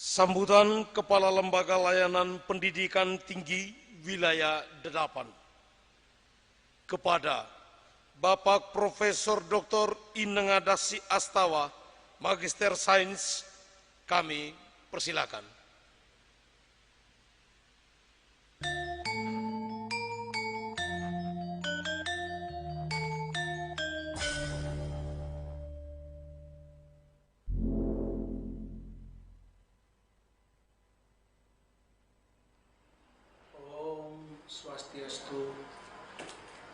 Sambutan Kepala Lembaga Layanan Pendidikan Tinggi Wilayah 8 kepada Bapak Profesor Dr. Inengadasi Astawa, Magister Sains, kami persilakan. Swastiastu.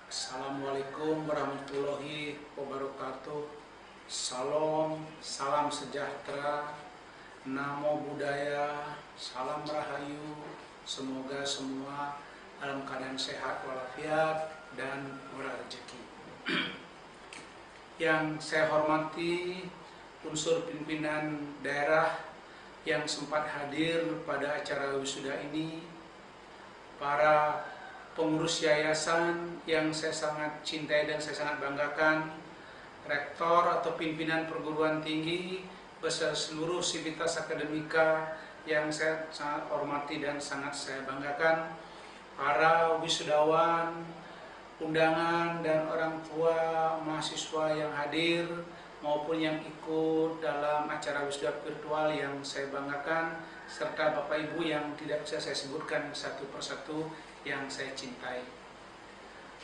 Assalamualaikum warahmatullahi wabarakatuh. Salam, salam sejahtera, namo buddhaya, salam rahayu. Semoga semua dalam keadaan sehat walafiat dan murah rezeki. Yang saya hormati unsur pimpinan daerah yang sempat hadir pada acara wisuda ini, para pengurus yayasan yang saya sangat cintai dan saya sangat banggakan, rektor atau pimpinan perguruan tinggi, beserta seluruh sivitas akademika yang saya sangat hormati dan sangat saya banggakan, para wisudawan, undangan dan orang tua mahasiswa yang hadir maupun yang ikut dalam acara wisuda virtual yang saya banggakan, serta Bapak Ibu yang tidak bisa saya sebutkan satu persatu yang saya cintai.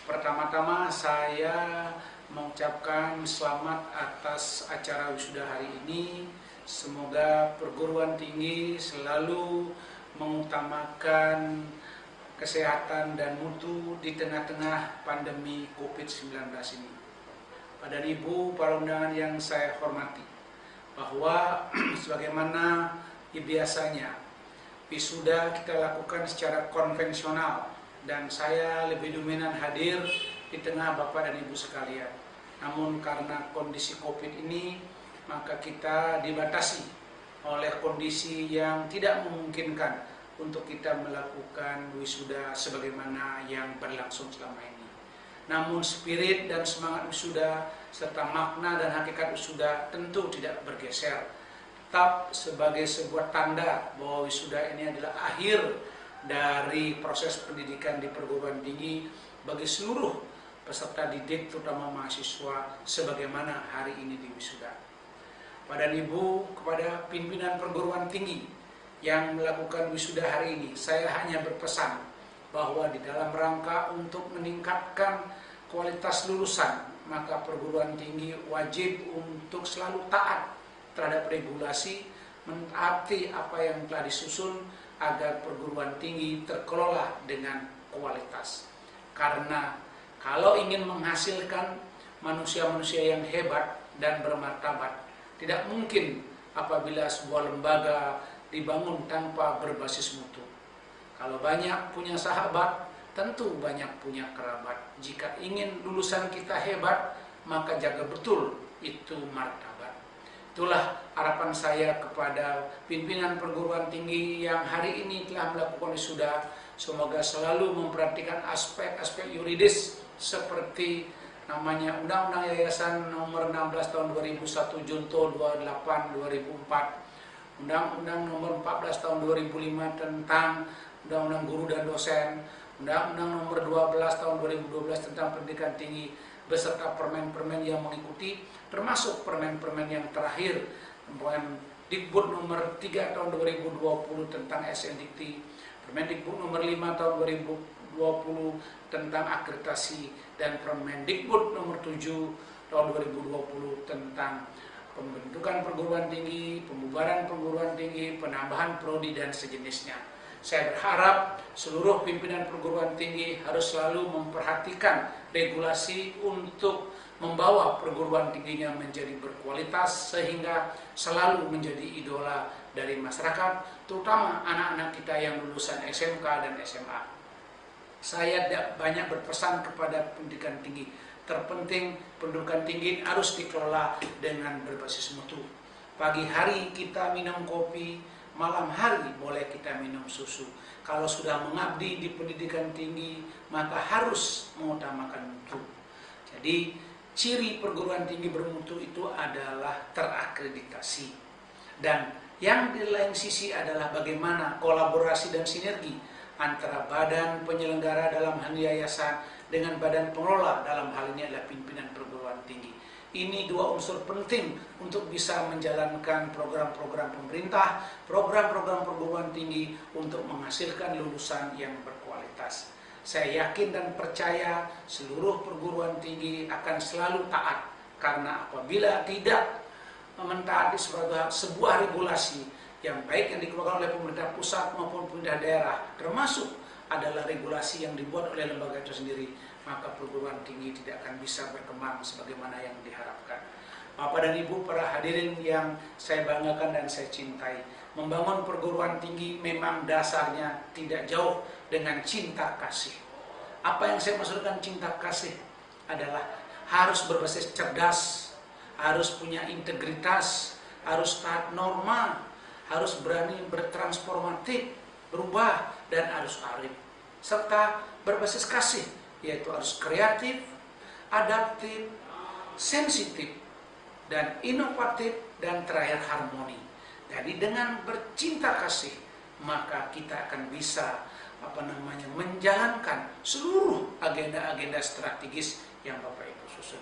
Pertama-tama saya mengucapkan selamat atas acara wisuda hari ini. Semoga perguruan tinggi selalu mengutamakan kesehatan dan mutu di tengah-tengah pandemi COVID-19 ini. Pada Ibu, para undangan yang saya hormati, bahwa sebagaimana biasanya wisuda kita lakukan secara konvensional dan saya lebih dominan hadir di tengah Bapak dan Ibu sekalian. Namun karena kondisi COVID ini, maka kita dibatasi oleh kondisi yang tidak memungkinkan untuk kita melakukan wisuda sebagaimana yang berlangsung selama ini. Namun spirit dan semangat wisuda serta makna dan hakikat wisuda tentu tidak bergeser. Tetap sebagai sebuah tanda bahwa wisuda ini adalah akhir dari proses pendidikan di perguruan tinggi bagi seluruh peserta didik, terutama mahasiswa, sebagaimana hari ini di wisuda. Pada Ibu, kepada pimpinan perguruan tinggi yang melakukan wisuda hari ini, saya hanya berpesan bahwa di dalam rangka untuk meningkatkan kualitas lulusan, maka perguruan tinggi wajib untuk selalu taat terhadap regulasi, mentaati apa yang telah disusun agar perguruan tinggi terkelola dengan kualitas. Karena kalau ingin menghasilkan manusia-manusia yang hebat dan bermartabat, tidak mungkin apabila sebuah lembaga dibangun tanpa berbasis mutu. Kalau banyak punya sahabat, tentu banyak punya kerabat. Jika ingin lulusan kita hebat, maka jaga betul itu martabat. Itulah harapan saya kepada pimpinan perguruan tinggi yang hari ini telah melakukan wisuda. Semoga selalu memperhatikan aspek-aspek yuridis seperti namanya Undang-Undang Yayasan Nomor 16 Tahun 2001 Junto 28 2004, Undang-Undang Nomor 14 Tahun 2005 tentang Undang-Undang Guru dan Dosen, Undang-Undang Nomor 12 Tahun 2012 tentang Pendidikan Tinggi, beserta permen-permen yang mengikuti, termasuk permen-permen yang terakhir, Permendikbud Nomor 3 Tahun 2020 tentang SNDikti, Permendikbud Nomor 5 Tahun 2020 tentang akreditasi, dan Permendikbud Nomor 7 Tahun 2020 tentang pembentukan perguruan tinggi, pembubaran perguruan tinggi, penambahan prodi dan sejenisnya. Saya berharap seluruh pimpinan perguruan tinggi harus selalu memperhatikan regulasi untuk membawa perguruan tingginya menjadi berkualitas sehingga selalu menjadi idola dari masyarakat, terutama anak-anak kita yang lulusan SMK dan SMA. Saya banyak berpesan kepada pendidikan tinggi. Terpenting pendidikan tinggi harus dikelola dengan berbasis mutu. Pagi hari kita minum kopi, malam hari boleh kita minum susu. Kalau sudah mengabdi di pendidikan tinggi, maka harus mengutamakan mutu. Jadi ciri perguruan tinggi bermutu itu adalah terakreditasi. Dan Yang di lain sisi adalah bagaimana kolaborasi dan sinergi antara badan penyelenggara dalam hal yayasan dengan badan pengelola, dalam hal ini adalah pimpinan perguruan tinggi. Ini dua unsur penting untuk bisa menjalankan program-program pemerintah, program-program perguruan tinggi untuk menghasilkan lulusan yang berkualitas. Saya yakin dan percaya seluruh perguruan tinggi akan selalu taat, karena apabila tidak mentaati sebuah regulasi yang baik yang dikeluarkan oleh pemerintah pusat maupun pemerintah daerah, termasuk adalah regulasi yang dibuat oleh lembaga itu sendiri, maka perguruan tinggi tidak akan bisa berkembang sebagaimana yang diharapkan. Bapak dan Ibu, para hadirin yang saya banggakan dan saya cintai, membangun perguruan tinggi memang dasarnya tidak jauh dengan cinta kasih. Apa yang saya maksudkan cinta kasih adalah harus berbasis cerdas, harus punya integritas, harus taat norma, harus berani bertransformatif, berubah, dan harus arif, serta berbasis kasih, yaitu harus kreatif, adaptif, sensitif, dan inovatif, dan terakhir harmoni. Jadi dengan bercinta kasih, maka kita akan bisa menjalankan seluruh agenda-agenda strategis yang Bapak Ibu susun.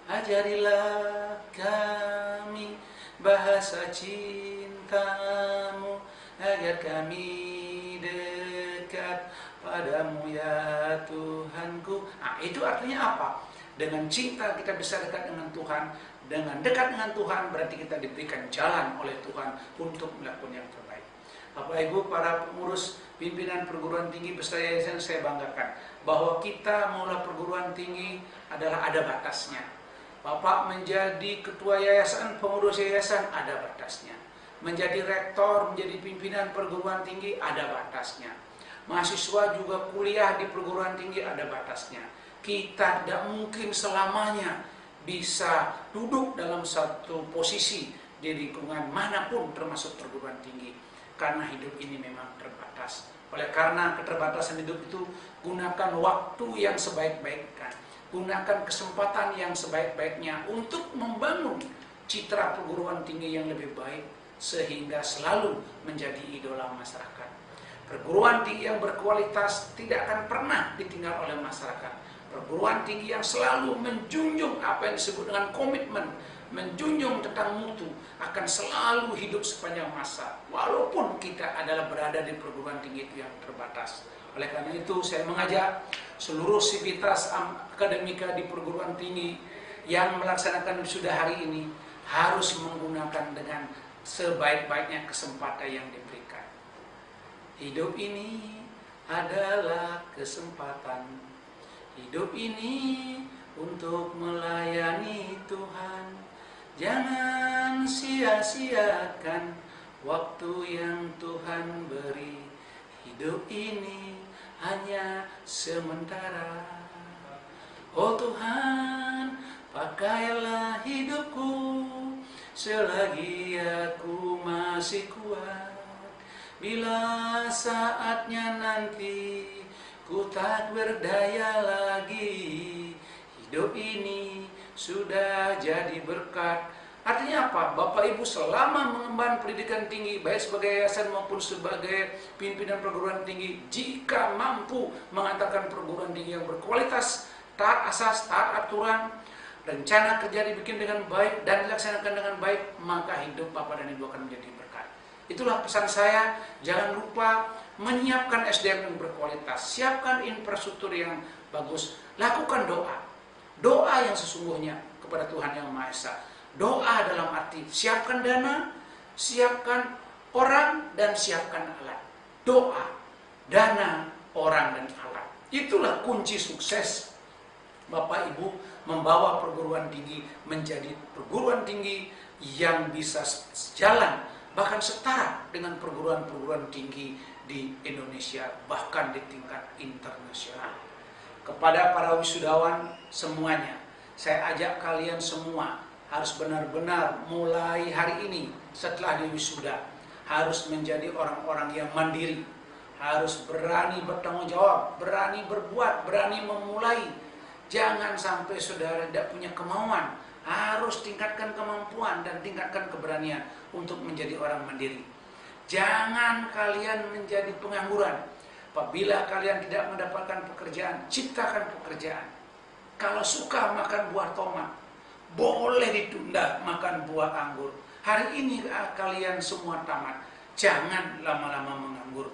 Ajarilah kami bahasa cintamu, agar kami dekat padamu ya Tuhanku. Nah, itu artinya apa? Dengan cinta kita bisa dekat dengan Tuhan. Dengan dekat dengan Tuhan berarti kita diberikan jalan oleh Tuhan untuk melakukan yang terbaik. Bapak Ibu, para pengurus pimpinan perguruan tinggi beserta yayasan, saya banggakan bahwa kita mengelola perguruan tinggi adalah ada batasnya. Bapak menjadi ketua yayasan, pengurus yayasan, ada batasnya. Menjadi rektor, menjadi pimpinan perguruan tinggi, ada batasnya. Mahasiswa juga kuliah di perguruan tinggi, ada batasnya. Kita tidak mungkin selamanya bisa duduk dalam satu posisi di lingkungan manapun termasuk perguruan tinggi, karena hidup ini memang terbatas. Oleh karena keterbatasan hidup itu, gunakan waktu yang sebaik-baiknya, gunakan kesempatan yang sebaik-baiknya untuk membangun citra perguruan tinggi yang lebih baik, sehingga selalu menjadi idola masyarakat. Perguruan tinggi yang berkualitas tidak akan pernah ditinggal oleh masyarakat. Perguruan tinggi yang selalu menjunjung apa yang disebut dengan komitmen, menjunjung tentang mutu, akan selalu hidup sepanjang masa, walaupun kita adalah berada di perguruan tinggi itu yang terbatas. Oleh karena itu, saya mengajak seluruh sivitas akademika di perguruan tinggi yang melaksanakan wisuda hari ini harus menggunakan dengan sebaik-baiknya kesempatan yang diberikan. Hidup ini adalah kesempatan. Hidup ini untuk melayani Tuhan. Jangan sia-siakan waktu yang Tuhan beri. Hidup ini hanya sementara. Oh Tuhan, pakailah hidupku selagi aku masih kuat. Bila saatnya nanti ku tak berdaya lagi, hidup ini sudah jadi berkat. Artinya apa? Bapak Ibu selama mengemban pendidikan tinggi, baik sebagai yayasan maupun sebagai pimpinan perguruan tinggi, jika mampu mengantarkan perguruan tinggi yang berkualitas, taat asas, taat aturan, rencana kerja dibikin dengan baik dan dilaksanakan dengan baik, maka hidup Bapak dan Ibu akan menjadi berkat. Itulah pesan saya, jangan lupa menyiapkan SDM yang berkualitas, siapkan infrastruktur yang bagus, lakukan doa. Doa yang sesungguhnya kepada Tuhan Yang Maha Esa. Doa dalam arti siapkan dana, siapkan orang, dan siapkan alat. Doa, dana, orang, dan alat. Itulah kunci sukses Bapak Ibu membawa perguruan tinggi menjadi perguruan tinggi yang bisa sejalan, bahkan setara dengan perguruan-perguruan tinggi di Indonesia, bahkan di tingkat internasional. Kepada para wisudawan semuanya, saya ajak kalian semua harus benar-benar mulai hari ini setelah diwisuda, harus menjadi orang-orang yang mandiri, harus berani bertanggung jawab, berani berbuat, berani memulai. Jangan sampai saudara tidak punya kemauan, harus tingkatkan kemampuan dan tingkatkan keberanian untuk menjadi orang mandiri. Jangan kalian menjadi pengangguran. Apabila kalian tidak mendapatkan pekerjaan, ciptakan pekerjaan. Kalau suka makan buah tomat, boleh ditunda makan buah anggur. Hari ini kalian semua tamat, jangan lama-lama menganggur.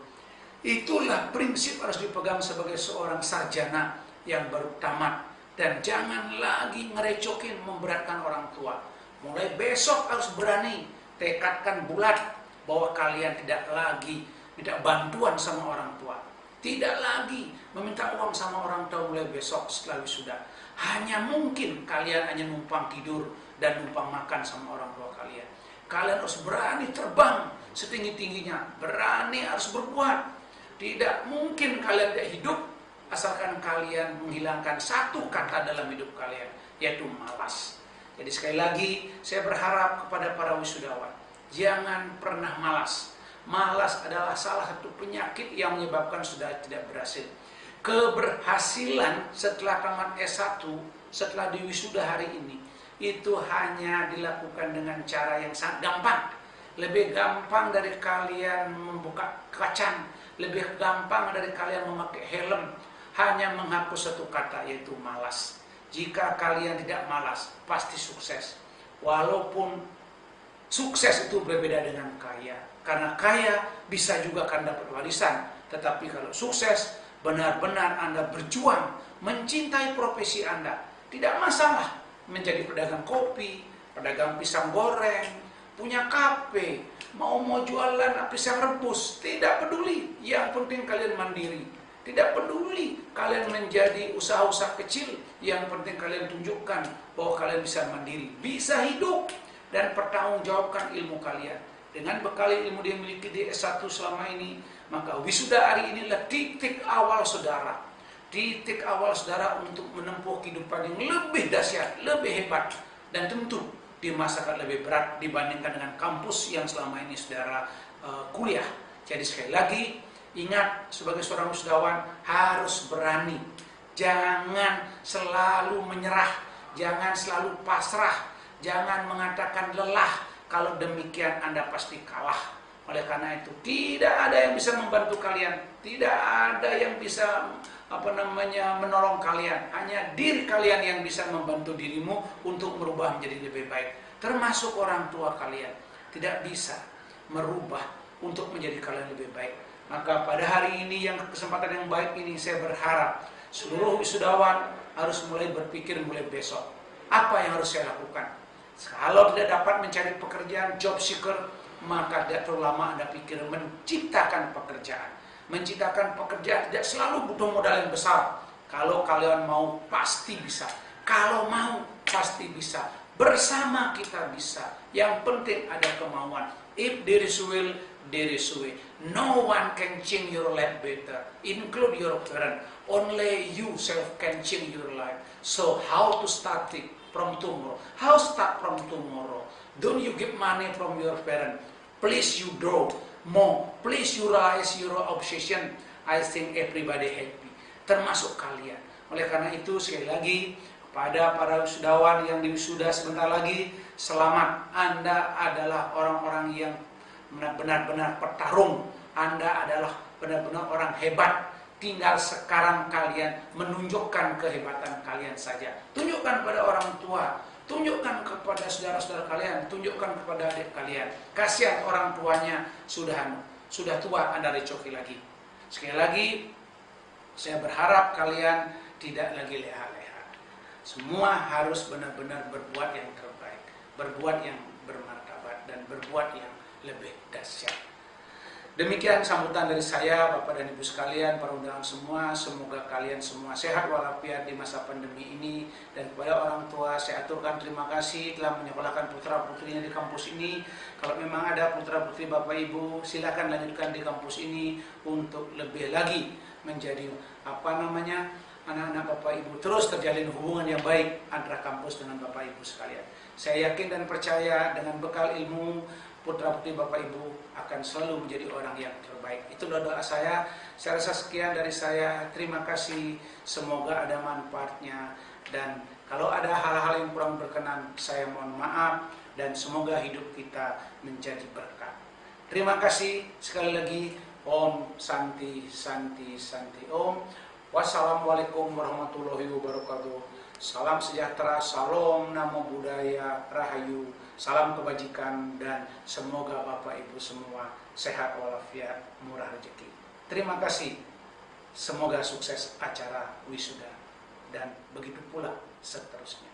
Itulah prinsip harus dipegang sebagai seorang sarjana yang baru tamat. Dan jangan lagi ngerecokin, memberatkan orang tua. Mulai besok harus berani, tekadkan bulat bahwa kalian tidak lagi minta bantuan sama orang tua. Tidak lagi meminta uang sama orang tua mulai besok setelah wisuda. Hanya mungkin kalian hanya numpang tidur dan numpang makan sama orang tua kalian. Kalian harus berani terbang setinggi-tingginya, berani harus berbuat. Tidak mungkin kalian tidak hidup asalkan kalian menghilangkan satu kata dalam hidup kalian, yaitu malas. Jadi sekali lagi saya berharap kepada para wisudawan, jangan pernah malas. Malas adalah salah satu penyakit yang menyebabkan sudah tidak berhasil. Keberhasilan setelah tamat S1, setelah diwisuda hari ini, itu hanya dilakukan dengan cara yang sangat gampang. Lebih gampang dari kalian membuka kacang, lebih gampang dari kalian memakai helm. Hanya menghapus satu kata, yaitu malas. Jika kalian tidak malas, pasti sukses. Walaupun sukses itu berbeda dengan kaya. Karena kaya bisa juga akan dapat warisan. Tetapi kalau sukses, benar-benar Anda berjuang, mencintai profesi Anda. Tidak masalah menjadi pedagang kopi, pedagang pisang goreng, punya kafe, mau jualan pisang rebus. Tidak peduli, yang penting kalian mandiri. Tidak peduli kalian menjadi usaha-usaha kecil, yang penting kalian tunjukkan bahwa kalian bisa mandiri, bisa hidup, dan pertanggungjawabkan ilmu kalian. Dengan bekal ilmu yang dimiliki di S1 selama ini, maka wisuda hari ini adalah titik awal saudara. Titik awal saudara untuk menempuh kehidupan yang lebih dahsyat, lebih hebat, dan tentu di masa akan lebih berat dibandingkan dengan kampus yang selama ini saudara kuliah. Jadi sekali lagi, ingat sebagai seorang wisudawan harus berani. Jangan selalu menyerah, jangan selalu pasrah, jangan mengatakan lelah. Kalau demikian Anda pasti kalah. Oleh karena itu tidak ada yang bisa membantu kalian, tidak ada yang bisa menolong kalian. Hanya diri kalian yang bisa membantu dirimu untuk merubah menjadi lebih baik. Termasuk orang tua kalian tidak bisa merubah untuk menjadi kalian lebih baik. Maka pada hari ini yang kesempatan yang baik ini saya berharap seluruh wisudawan harus mulai berpikir mulai besok. Apa yang harus saya lakukan? Kalau tidak dapat mencari pekerjaan, job seeker, maka tidak terlalu lama Anda pikir menciptakan pekerjaan. Menciptakan pekerjaan tidak selalu butuh modal yang besar. Kalau kalian mau, pasti bisa. Kalau mau, pasti bisa. Bersama kita bisa. Yang penting ada kemauan. If there is will, there is way. No one can change your life better, include your parent. Only you self can change your life. So how to start it? From tomorrow. How start from tomorrow? Don't you give money from your parent. Please you draw more. Please you realize your obsession. I think everybody happy. Termasuk kalian. Oleh karena itu sekali lagi kepada para wisudawan yang diwisuda sebentar lagi, selamat. Anda adalah orang-orang yang benar-benar petarung. Anda adalah benar-benar orang hebat. Tinggal sekarang kalian menunjukkan kehebatan kalian saja. Tunjukkan pada orang tua, tunjukkan kepada saudara-saudara kalian, tunjukkan kepada adik kalian. Kasihan orang tuanya sudah tua, Anda recoki lagi. Sekali lagi, saya berharap kalian tidak lagi leha-leha. Semua harus benar-benar berbuat yang terbaik, berbuat yang bermartabat, dan berbuat yang lebih dahsyat. Demikian sambutan dari saya, Bapak dan Ibu sekalian, para undangan semua. Semoga kalian semua sehat walafiat di masa pandemi ini. Dan kepada orang tua, saya aturkan terima kasih telah menyekolahkan putra-putrinya di kampus ini. Kalau memang ada putra-putri Bapak Ibu, silakan lanjutkan di kampus ini untuk lebih lagi menjadi anak-anak Bapak Ibu. Terus terjalin hubungan yang baik antara kampus dengan Bapak Ibu sekalian. Saya yakin dan percaya dengan bekal ilmu, putra-putri Bapak Ibu akan selalu menjadi orang yang terbaik. Itulah doa saya. Saya rasa sekian dari saya. Terima kasih. Semoga ada manfaatnya. Dan Kalau ada hal-hal yang kurang berkenan, saya mohon maaf dan semoga hidup kita menjadi berkah. Terima kasih sekali lagi. Om Santi Santi Santi Om. Wassalamualaikum warahmatullahi wabarakatuh. Salam sejahtera, salam namo buddhaya, rahayu, salam kebajikan, dan semoga Bapak Ibu semua sehat walafiat, murah rezeki. Terima kasih. Semoga sukses acara wisuda dan begitu pula seterusnya.